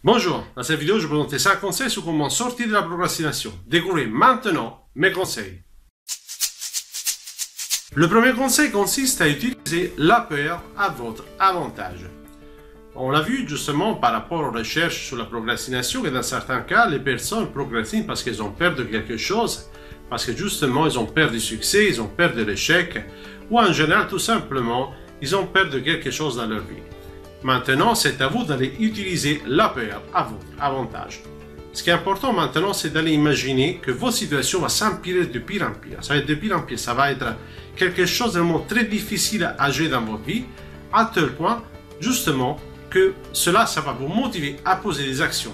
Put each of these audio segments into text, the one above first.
Bonjour, dans cette vidéo, je vais vous présenter 5 conseils sur comment sortir de la procrastination. Découvrez maintenant mes conseils. Le premier conseil consiste à utiliser la peur à votre avantage. On l'a vu justement par rapport aux recherches sur la procrastination que dans certains cas, les personnes procrastinent parce qu'elles ont peur de quelque chose, parce que justement, ils ont peur du succès, ils ont peur de l'échec, ou en général, tout simplement, ils ont peur de quelque chose dans leur vie. Maintenant, c'est à vous d'aller utiliser la peur à votre avantage. Ce qui est important maintenant, c'est d'aller imaginer que votre situation va s'empirer de pire en pire. Ça va être de pire en pire. Ça va être quelque chose de vraiment très difficile à gérer dans votre vie, à tel point, justement, que cela, ça va vous motiver à poser des actions.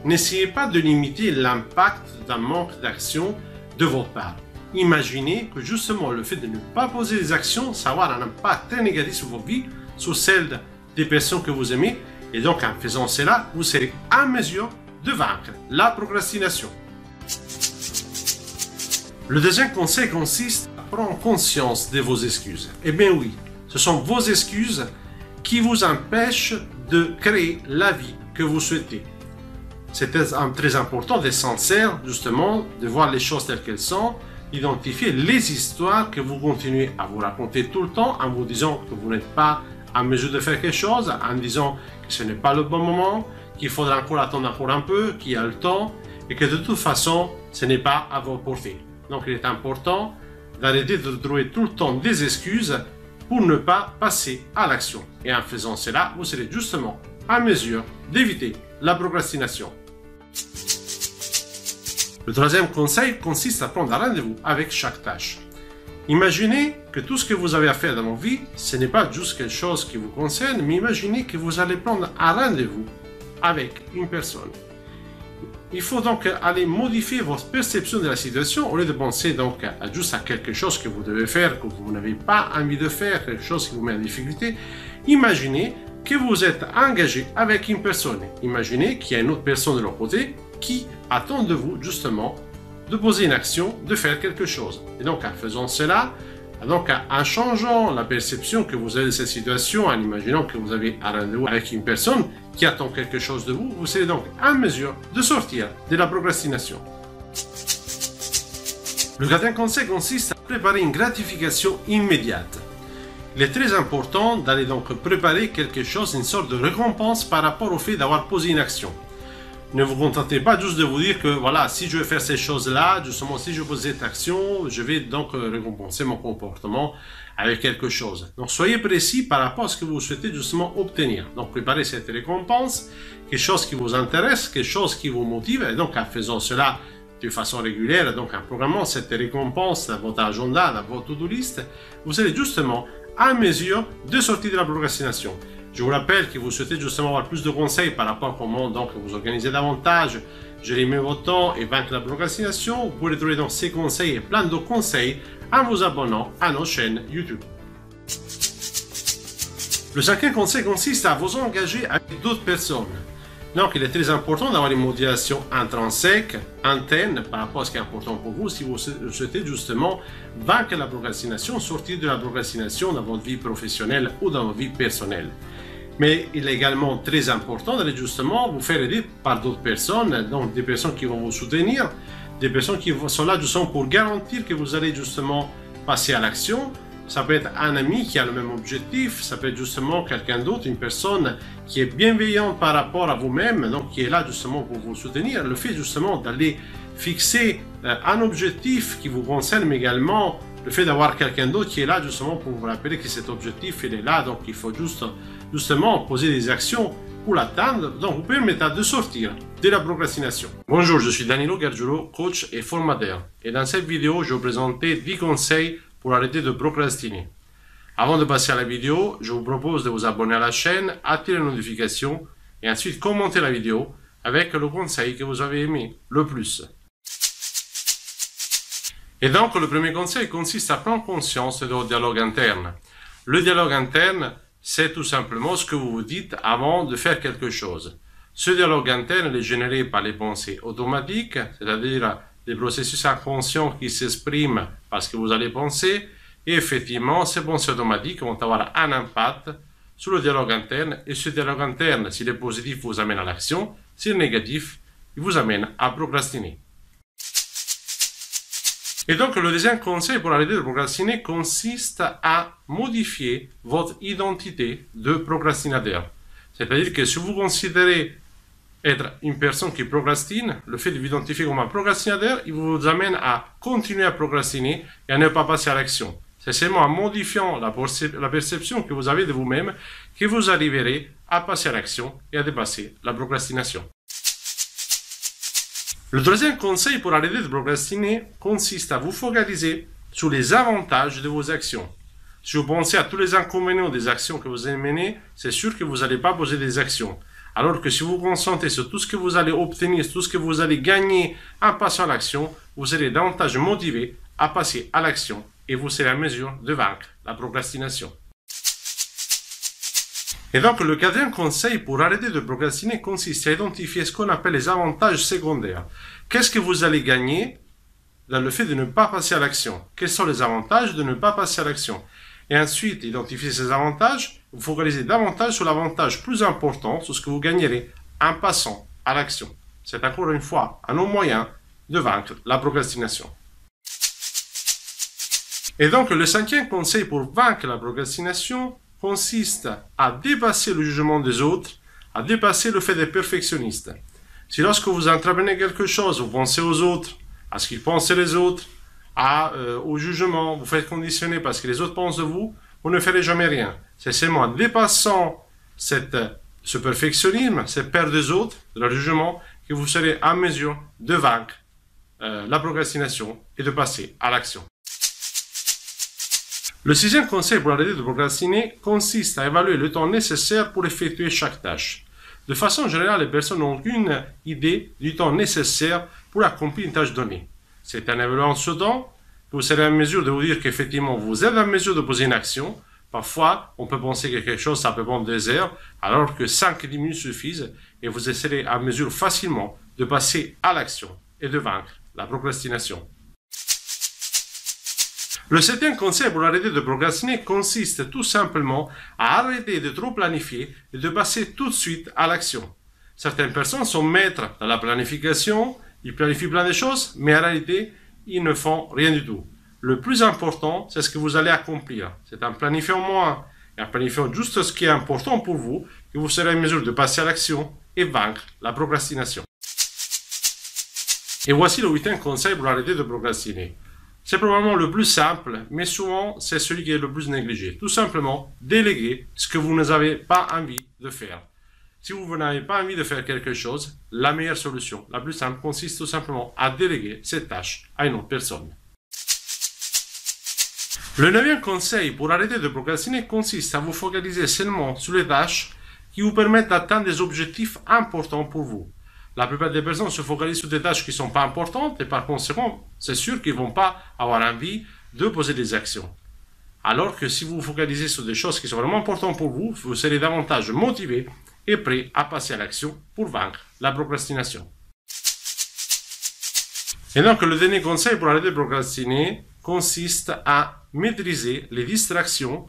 N'essayez pas de limiter l'impact d'un manque d'action de votre part. Imaginez que justement, le fait de ne pas poser des actions, ça va avoir un impact très négatif sur votre vie, sur celle des personnes que vous aimez, et donc en faisant cela, vous serez en mesure de vaincre la procrastination. Le deuxième conseil consiste à prendre conscience de vos excuses. Eh bien oui, ce sont vos excuses qui vous empêchent de créer la vie que vous souhaitez. C'est très important d'être sincère, justement, de voir les choses telles qu'elles sont, d'identifier les histoires que vous continuez à vous raconter tout le temps en vous disant que vous n'êtes pas en mesure de faire quelque chose, en disant que ce n'est pas le bon moment, qu'il faudra encore attendre encore un peu, qu'il y a le temps, et que de toute façon, ce n'est pas à votre portée. Donc il est important d'arrêter de trouver tout le temps des excuses pour ne pas passer à l'action. Et en faisant cela, vous serez justement en mesure d'éviter la procrastination. Le troisième conseil consiste à prendre un rendez-vous avec chaque tâche. Imaginez que tout ce que vous avez à faire dans vos vies, ce n'est pas juste quelque chose qui vous concerne, mais imaginez que vous allez prendre un rendez-vous avec une personne. Il faut donc aller modifier votre perception de la situation au lieu de penser donc juste à quelque chose que vous devez faire, que vous n'avez pas envie de faire, quelque chose qui vous met en difficulté. Imaginez que vous êtes engagé avec une personne. Imaginez qu'il y a une autre personne de l'autre côté qui attend de vous justement de poser une action, de faire quelque chose. Et donc, en faisant cela, donc en changeant la perception que vous avez de cette situation, en imaginant que vous avez un rendez-vous avec une personne qui attend quelque chose de vous, vous serez donc en mesure de sortir de la procrastination. Le quatrième conseil consiste à préparer une gratification immédiate. Il est très important d'aller donc préparer quelque chose, une sorte de récompense par rapport au fait d'avoir posé une action. Ne vous contentez pas juste de vous dire que voilà, si je vais faire ces choses-là, justement, si je pose cette action, je vais donc récompenser mon comportement avec quelque chose. Donc, soyez précis par rapport à ce que vous souhaitez justement obtenir. Donc, préparez cette récompense, quelque chose qui vous intéresse, quelque chose qui vous motive. Et donc, en faisant cela de façon régulière, donc en programmant cette récompense dans votre agenda, dans votre to-do list, vous serez justement en mesure de sortir de la procrastination. Je vous rappelle que vous souhaitez justement avoir plus de conseils par rapport à comment donc vous organiser davantage, gérer mieux votre temps et vaincre la procrastination. Vous pouvez trouver donc ces conseils et plein d'autres conseils en vous abonnant à nos chaînes YouTube. Le cinquième conseil consiste à vous engager avec d'autres personnes. Donc il est très important d'avoir une motivation intrinsèque, interne par rapport à ce qui est important pour vous si vous souhaitez justement vaincre la procrastination, sortir de la procrastination dans votre vie professionnelle ou dans votre vie personnelle. Mais il est également très important d'aller justement vous faire aider par d'autres personnes, donc des personnes qui vont vous soutenir, des personnes qui sont là justement pour garantir que vous allez justement passer à l'action. Ça peut être un ami qui a le même objectif, ça peut être justement quelqu'un d'autre, une personne qui est bienveillante par rapport à vous-même, donc qui est là justement pour vous soutenir. Le fait justement d'aller fixer un objectif qui vous concerne, mais également le fait d'avoir quelqu'un d'autre qui est là justement pour vous rappeler que cet objectif il est là, donc il faut justement poser des actions pour l'atteindre, donc vous permettra de sortir de la procrastination. Bonjour, je suis Danilo Gargiulo, coach et formateur, et dans cette vidéo je vais vous présenter 10 conseils pour arrêter de procrastiner. Avant de passer à la vidéo, je vous propose de vous abonner à la chaîne, activer les notifications et ensuite commenter la vidéo avec le conseil que vous avez aimé le plus. Et donc, le premier conseil consiste à prendre conscience de votre dialogue interne. Le dialogue interne, c'est tout simplement ce que vous vous dites avant de faire quelque chose. Ce dialogue interne est généré par les pensées automatiques, c'est-à-dire des processus inconscients qui s'expriment parce que vous allez penser, et effectivement, ces pensées automatiques vont avoir un impact sur le dialogue interne, et ce dialogue interne, s'il est positif, vous amène à l'action, c'est négatif, il vous amène à procrastiner. Et donc, le deuxième conseil pour arrêter de procrastiner consiste à modifier votre identité de procrastinateur. C'est-à-dire que si vous considérez être une personne qui procrastine, le fait de vous identifier comme un procrastinateur, il vous amène à continuer à procrastiner et à ne pas passer à l'action. C'est seulement en modifiant la perception que vous avez de vous-même que vous arriverez à passer à l'action et à dépasser la procrastination. Le troisième conseil pour arrêter de procrastiner consiste à vous focaliser sur les avantages de vos actions. Si vous pensez à tous les inconvénients des actions que vous allez mener, c'est sûr que vous n'allez pas poser des actions. Alors que si vous vous concentrez sur tout ce que vous allez obtenir, sur tout ce que vous allez gagner en passant à l'action, vous serez davantage motivé à passer à l'action et vous serez en mesure de vaincre la procrastination. Et donc, le quatrième conseil pour arrêter de procrastiner consiste à identifier ce qu'on appelle les avantages secondaires. Qu'est-ce que vous allez gagner dans le fait de ne pas passer à l'action? Quels sont les avantages de ne pas passer à l'action? Et ensuite, identifier ces avantages, vous focalisez davantage sur l'avantage plus important, sur ce que vous gagnerez en passant à l'action. C'est encore une fois un autre moyen de vaincre la procrastination. Et donc, le cinquième conseil pour vaincre la procrastination consiste à dépasser le jugement des autres, à dépasser le fait d'être perfectionniste. Si lorsque vous entreprenez quelque chose, vous pensez aux autres, à ce qu'ils pensent les autres, au jugement, vous faites conditionner parce que les autres pensent de vous, vous ne ferez jamais rien. C'est seulement en dépassant ce perfectionnisme, cette peur des autres, de leur jugement, que vous serez en mesure de vaincre la procrastination et de passer à l'action. Le sixième conseil pour arrêter de procrastiner consiste à évaluer le temps nécessaire pour effectuer chaque tâche. De façon générale, les personnes n'ont aucune idée du temps nécessaire pour accomplir une tâche donnée. C'est en évaluant ce temps que vous serez en mesure de vous dire qu'effectivement vous êtes en mesure de poser une action. Parfois, on peut penser que quelque chose, ça peut prendre 2 heures, alors que 5-10 minutes suffisent et vous serez en mesure facilement de passer à l'action et de vaincre la procrastination. Le septième conseil pour arrêter de procrastiner consiste tout simplement à arrêter de trop planifier et de passer tout de suite à l'action. Certaines personnes sont maîtres dans la planification, ils planifient plein de choses, mais en réalité, ils ne font rien du tout. Le plus important, c'est ce que vous allez accomplir. C'est en planifiant moins et en planifiant juste ce qui est important pour vous que vous serez en mesure de passer à l'action et vaincre la procrastination. Et voici le huitième conseil pour arrêter de procrastiner. C'est probablement le plus simple, mais souvent c'est celui qui est le plus négligé. Tout simplement, déléguer ce que vous n'avez pas envie de faire. Si vous n'avez pas envie de faire quelque chose, la meilleure solution, la plus simple, consiste tout simplement à déléguer cette tâche à une autre personne. Le neuvième conseil pour arrêter de procrastiner consiste à vous focaliser seulement sur les tâches qui vous permettent d'atteindre des objectifs importants pour vous. La plupart des personnes se focalisent sur des tâches qui ne sont pas importantes et par conséquent, c'est sûr qu'ils ne vont pas avoir envie de poser des actions. Alors que si vous vous focalisez sur des choses qui sont vraiment importantes pour vous, vous serez davantage motivé et prêt à passer à l'action pour vaincre la procrastination. Et donc, le dernier conseil pour arrêter de procrastiner consiste à maîtriser les distractions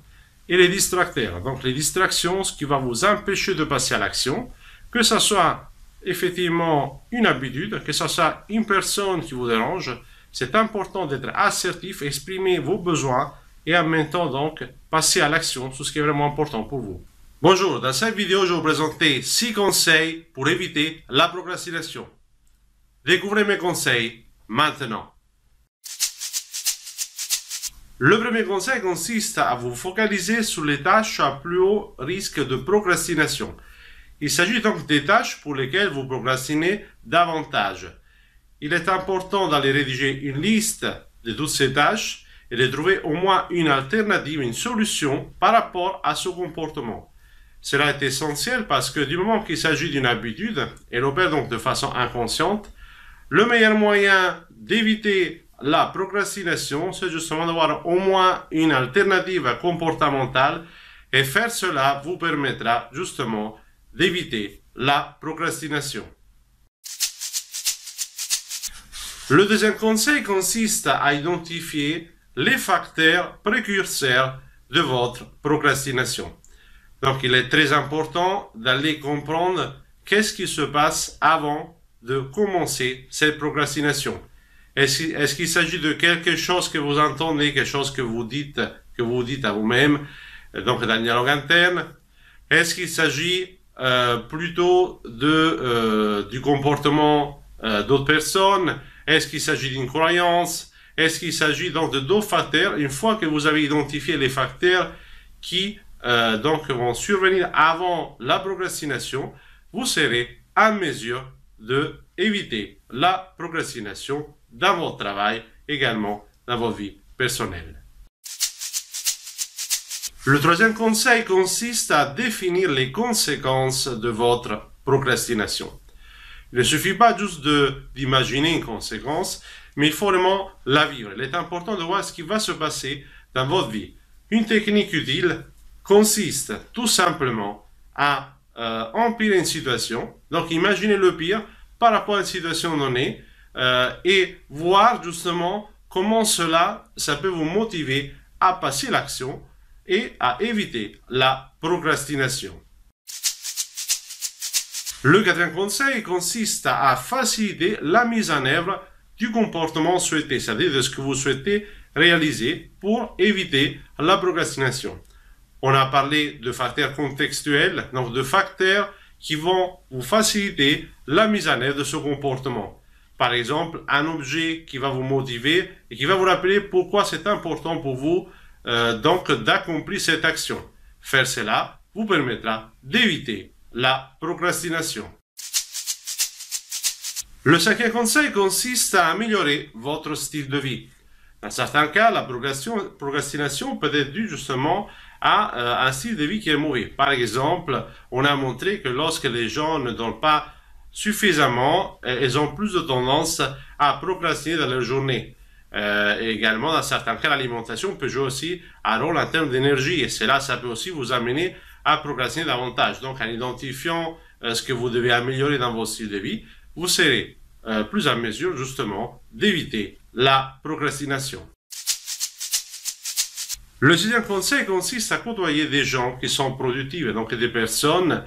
et les distracteurs. Donc, les distractions, ce qui va vous empêcher de passer à l'action, que ce soit effectivement une habitude, que ce soit une personne qui vous dérange, c'est important d'être assertif, exprimer vos besoins et en même temps donc passer à l'action sur ce qui est vraiment important pour vous. Bonjour, dans cette vidéo, je vais vous présenter 6 conseils pour éviter la procrastination. Découvrez mes conseils maintenant. Le premier conseil consiste à vous focaliser sur les tâches à plus haut risque de procrastination. Il s'agit donc des tâches pour lesquelles vous procrastinez davantage. Il est important d'aller rédiger une liste de toutes ces tâches et de trouver au moins une alternative, une solution par rapport à ce comportement. Cela est essentiel parce que du moment qu'il s'agit d'une habitude, et l'opère donc de façon inconsciente, le meilleur moyen d'éviter la procrastination, c'est justement d'avoir au moins une alternative comportementale et faire cela vous permettra justement d'éviter la procrastination. Le deuxième conseil consiste à identifier les facteurs précurseurs de votre procrastination. Donc, il est très important d'aller comprendre qu'est-ce qui se passe avant de commencer cette procrastination? Est-ce qu'il s'agit de quelque chose que vous entendez, quelque chose que vous dites à vous-même, donc d'un dialogue interne? Est-ce qu'il s'agit plutôt du comportement d'autres personnes? Est-ce qu'il s'agit d'une croyance? Est-ce qu'il s'agit donc de d'autres facteurs? Une fois que vous avez identifié les facteurs qui donc vont survenir avant la procrastination, vous serez en mesure de éviter la procrastination dans votre travail, également dans votre vie personnelle. Le troisième conseil consiste à définir les conséquences de votre procrastination. Il ne suffit pas juste d'imaginer une conséquence, mais il faut vraiment la vivre. Il est important de voir ce qui va se passer dans votre vie. Une technique utile consiste tout simplement à empirer une situation. Donc, imaginez le pire par rapport à une situation donnée et voir justement comment ça peut vous motiver à passer l'action et à éviter la procrastination. Le quatrième conseil consiste à faciliter la mise en œuvre du comportement souhaité, c'est-à-dire de ce que vous souhaitez réaliser pour éviter la procrastination. On a parlé de facteurs contextuels, donc de facteurs qui vont vous faciliter la mise en œuvre de ce comportement. Par exemple, un objet qui va vous motiver et qui va vous rappeler pourquoi c'est important pour vous donc d'accomplir cette action. Faire cela vous permettra d'éviter la procrastination. Le cinquième conseil consiste à améliorer votre style de vie. Dans certains cas, la procrastination peut être due justement à un style de vie qui est mauvais. Par exemple, on a montré que lorsque les gens ne dorment pas suffisamment, ils ont plus de tendance à procrastiner dans leur journée. Et également, dans certains cas, l'alimentation peut jouer aussi un rôle en termes d'énergie. Et cela, ça peut aussi vous amener à procrastiner davantage. Donc, en identifiant ce que vous devez améliorer dans votre style de vie, vous serez plus en mesure, justement, d'éviter la procrastination. Le sixième conseil consiste à côtoyer des gens qui sont productifs, donc des personnes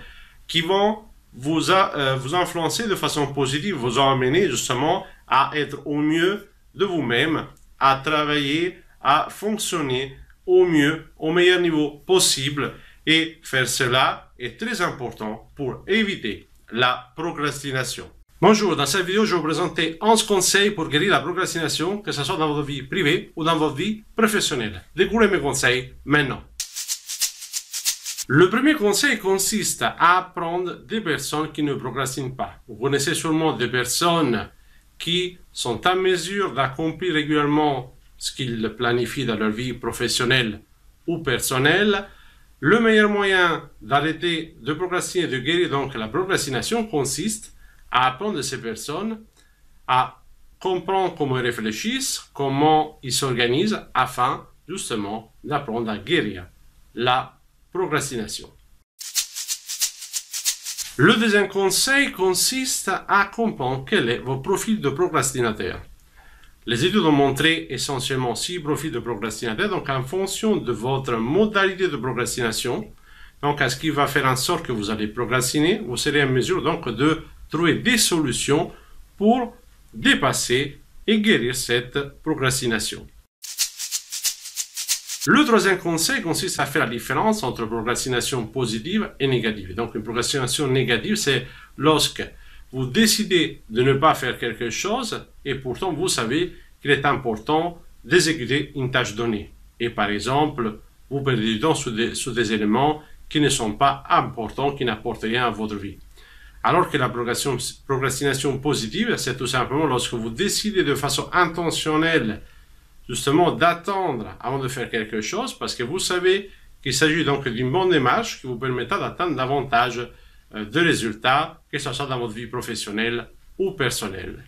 qui vont vous influencer de façon positive, vous emmener justement à être au mieux de vous-même, à travailler, à fonctionner au mieux, au meilleur niveau possible. Et faire cela est très important pour éviter la procrastination. Bonjour, dans cette vidéo, je vais vous présenter 11 conseils pour guérir la procrastination, que ce soit dans votre vie privée ou dans votre vie professionnelle. Découvrez mes conseils maintenant. Le premier conseil consiste à apprendre des personnes qui ne procrastinent pas. Vous connaissez sûrement des personnes qui sont en mesure d'accomplir régulièrement ce qu'ils planifient dans leur vie professionnelle ou personnelle. Le meilleur moyen d'arrêter de procrastiner, de guérir donc la procrastination consiste à apprendre de ces personnes à comprendre comment ils réfléchissent, comment ils s'organisent afin justement d'apprendre à guérir la procrastination. Le deuxième conseil consiste à comprendre quel est votre profil de procrastinateur. Les études ont montré essentiellement 6 profils de procrastinateur, donc en fonction de votre modalité de procrastination, donc à ce qui va faire en sorte que vous allez procrastiner, vous serez en mesure donc de trouver des solutions pour dépasser et guérir cette procrastination. Le troisième conseil consiste à faire la différence entre procrastination positive et négative. Donc une procrastination négative, c'est lorsque vous décidez de ne pas faire quelque chose et pourtant vous savez qu'il est important d'exécuter une tâche donnée. Et par exemple, vous perdez du temps sur des éléments qui ne sont pas importants, qui n'apportent rien à votre vie. Alors que la procrastination positive, c'est tout simplement lorsque vous décidez de façon intentionnelle justement d'attendre avant de faire quelque chose, parce que vous savez qu'il s'agit donc d'une bonne démarche qui vous permettra d'atteindre davantage de résultats, que ce soit dans votre vie professionnelle ou personnelle.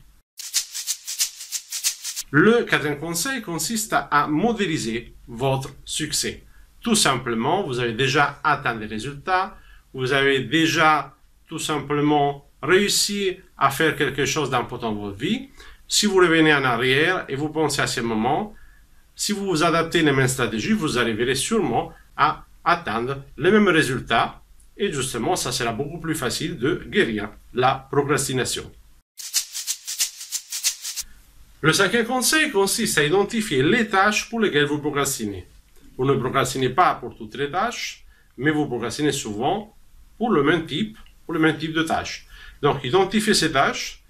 Le quatrième conseil consiste à modéliser votre succès. Tout simplement, vous avez déjà atteint des résultats, vous avez déjà tout simplement réussi à faire quelque chose d'important dans votre vie. Si vous revenez en arrière et vous pensez à ce moment, si vous vous adaptez les mêmes stratégies, vous arriverez sûrement à atteindre les mêmes résultats Et justement, ça sera beaucoup plus facile de guérir la procrastination. Le cinquième conseil consiste à identifier les tâches pour lesquelles vous procrastinez. Vous ne procrastinez pas pour toutes les tâches, mais vous procrastinez souvent pour le même type de tâches. Donc, identifiez ces tâches,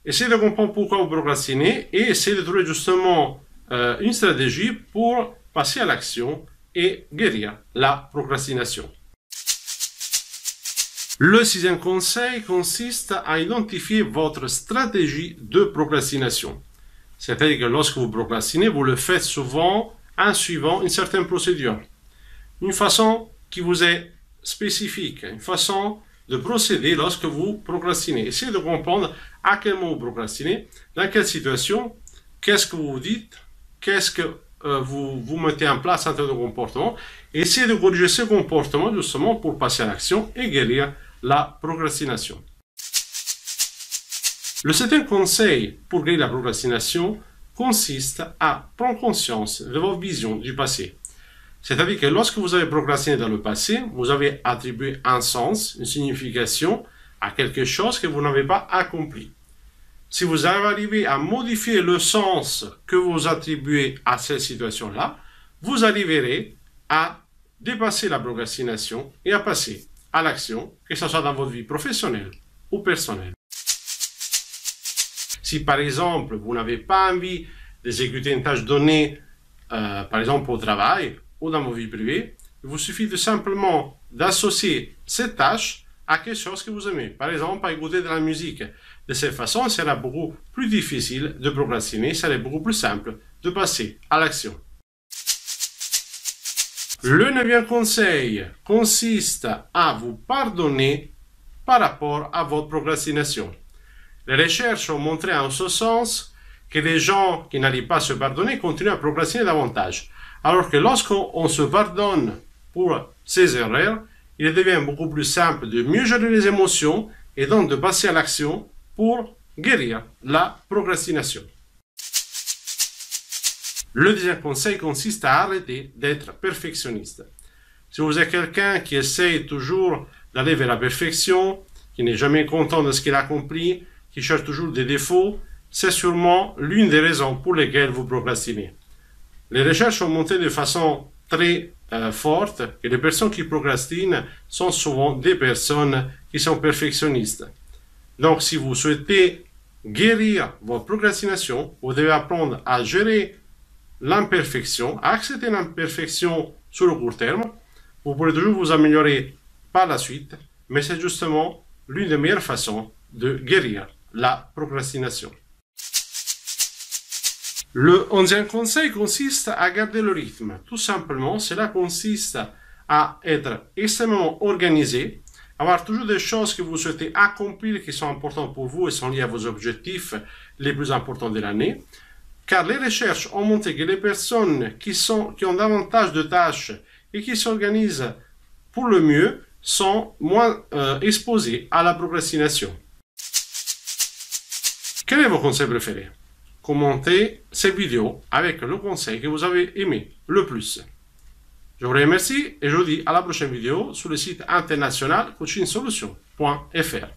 essayez de comprendre pourquoi vous procrastinez et essayez de trouver justement une stratégie pour passer à l'action et guérir la procrastination. Le sixième conseil consiste à identifier votre stratégie de procrastination. C'est-à-dire que lorsque vous procrastinez, vous le faites souvent en suivant une certaine procédure. Une façon qui vous est spécifique, une façon de procéder lorsque vous procrastinez. Essayez de comprendre à quel moment vous procrastinez, dans quelle situation, qu'est-ce que vous vous dites, qu'est-ce que vous mettez en place en termes de comportement. Essayez de corriger ce comportement justement pour passer à l'action et guérir la procrastination. Le septième conseil pour guérir la procrastination consiste à prendre conscience de votre vision du passé. C'est-à-dire que lorsque vous avez procrastiné dans le passé, vous avez attribué un sens, une signification à quelque chose que vous n'avez pas accompli. Si vous arrivez à modifier le sens que vous attribuez à cette situation-là, vous arriverez à dépasser la procrastination et à passer à l'action, que ce soit dans votre vie professionnelle ou personnelle. Si par exemple, vous n'avez pas envie d'exécuter une tâche donnée, par exemple au travail ou dans vos vies privées, il vous suffit de simplement d'associer cette tâche à quelque chose que vous aimez. Par exemple, à écouter de la musique. De cette façon, il sera beaucoup plus difficile de procrastiner, il sera beaucoup plus simple de passer à l'action. Le neuvième conseil consiste à vous pardonner par rapport à votre procrastination. Les recherches ont montré en ce sens que les gens qui n'arrivent pas à se pardonner continuent à procrastiner davantage. Alors que lorsqu'on se pardonne pour ses erreurs, il devient beaucoup plus simple de mieux gérer les émotions et donc de passer à l'action pour guérir la procrastination. Le deuxième conseil consiste à arrêter d'être perfectionniste. Si vous êtes quelqu'un qui essaye toujours d'aller vers la perfection, qui n'est jamais content de ce qu'il a accompli, qui cherche toujours des défauts, c'est sûrement l'une des raisons pour lesquelles vous procrastinez. Les recherches ont montré de façon très forte que les personnes qui procrastinent sont souvent des personnes qui sont perfectionnistes. Donc, si vous souhaitez guérir votre procrastination, vous devez apprendre à gérer l'imperfection, à accepter l'imperfection sur le court terme. Vous pourrez toujours vous améliorer par la suite, mais c'est justement l'une des meilleures façons de guérir la procrastination. Le 11e conseil consiste à garder le rythme. Tout simplement, cela consiste à être extrêmement organisé, avoir toujours des choses que vous souhaitez accomplir qui sont importantes pour vous et sont liées à vos objectifs les plus importants de l'année. Car les recherches ont montré que les personnes qui ont davantage de tâches et qui s'organisent pour le mieux sont moins exposées à la procrastination. Quel est votre conseil préféré? Commentez cette vidéo avec le conseil que vous avez aimé le plus. Je vous remercie et je vous dis à la prochaine vidéo sur le site international coachingsolutions.fr.